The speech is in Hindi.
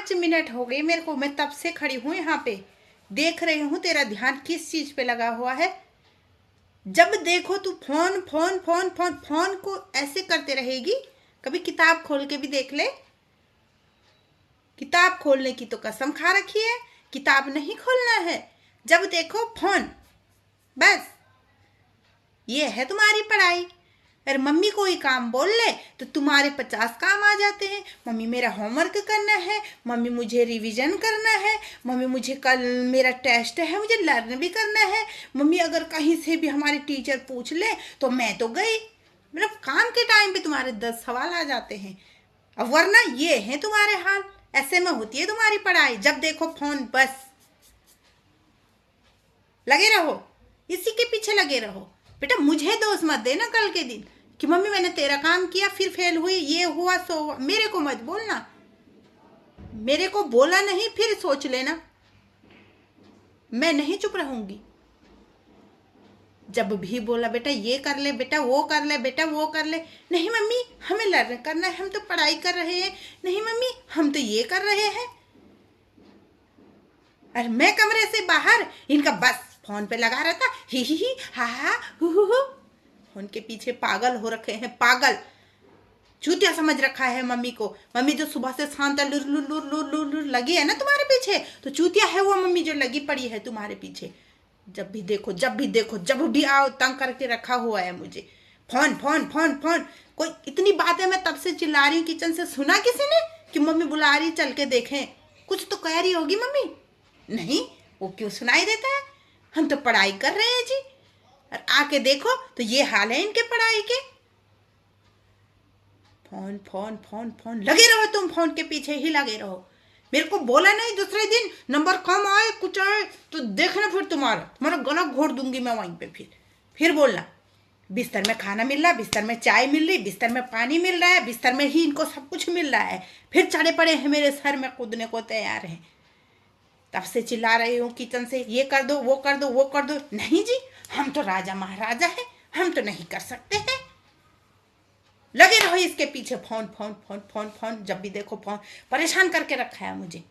5 मिनट हो गए मेरे को, मैं तब से खड़ी हूँ यहाँ पे, देख रही हूँ तेरा ध्यान किस चीज पे लगा हुआ है। जब देखो तू phone phone phone phone phone को ऐसे करते रहेगी। कभी किताब खोल के भी देख ले। किताब खोलने की तो कसम खा रखी है, किताब नहीं खोलना है, जब देखो फोन, बस ये है तुम्हारी पढ़ाई। अरे मम्मी कोई काम बोल ले तो तुम्हारे 50 काम आ जाते हैं। मम्मी मेरा होमवर्क करना है, मम्मी मुझे रिवीजन करना है, मम्मी मुझे कल मेरा टेस्ट है, मुझे लर्न भी करना है, मम्मी अगर कहीं से भी हमारे टीचर पूछ ले तो मैं तो गई। मतलब काम के टाइम पे तुम्हारे 10 सवाल आ जाते हैं। अब वरना ये है तुम्हारे हाल, ऐसे में होती है तुम्हारी पढ़ाई। जब देखो फोन, बस लगे रहो, इसी के पीछे लगे रहो। बेटा मुझे दोष मत देना कल के दिन कि मम्मी मैंने तेरा काम किया फिर फेल हुई, ये हुआ सो हुआ। मेरे को मत बोलना, मेरे को बोला नहीं फिर सोच लेना, मैं नहीं चुप रहूंगी। जब भी बोला बेटा ये कर ले, बेटा वो कर ले, बेटा वो कर ले, नहीं मम्मी हमें लर्न करना है, हम तो पढ़ाई कर रहे हैं, नहीं मम्मी हम तो ये कर रहे हैं। और मैं कमरे से बाहर, इनका बस फोन पे लगा रहता, ही हा हा हु। फोन के पीछे पागल हो रखे हैं, पागल चूतिया समझ रखा है मम्मी को। मम्मी जो सुबह से शाम तक लुर लुर लुर लुर लुर लुर लगी है ना तुम्हारे पीछे, तो चूतिया है वो मम्मी जो लगी पड़ी है तुम्हारे पीछे। जब भी देखो जब भी देखो, जब भी आओ तंग करके रखा हुआ है मुझे। Phone phone phone phone. कोई इतनी बातें मैं तब से चिल्ला रही हूँ किचन से, सुना किसी ने कि मम्मी बुला रही चल के देखें? कुछ तो कह रही होगी मम्मी। नहीं, वो क्यों सुनाई देता है? हम तो पढ़ाई कर रहे हैं जी, और आके देखो तो ये हाल है इनके पढ़ाई के। फोन फोन फोन फोन, लगे रहो तुम, फोन के पीछे ही लगे रहो। मेरे को बोला नहीं दूसरे दिन नंबर कम आए कुछ आए तो देखना फिर तुम्हारा गला घोट दूंगी मैं वहीं पे। फिर बोलना बिस्तर में खाना मिल रहा है, बिस्तर में चाय मिल रही, बिस्तर में पानी मिल रहा है, बिस्तर में ही इनको सब कुछ मिल रहा है, फिर चढ़े पड़े हैं मेरे सर में, कूदने को तैयार हैं। तब से चिल्ला रही हूँ किचन से, ये कर दो वो कर दो वो कर दो। नहीं जी, हम तो राजा महाराजा हैं, हम तो नहीं कर सकते हैं। लगे रहो इसके पीछे, phone phone phone phone phone, जब भी देखो फोन, परेशान करके रखा है मुझे।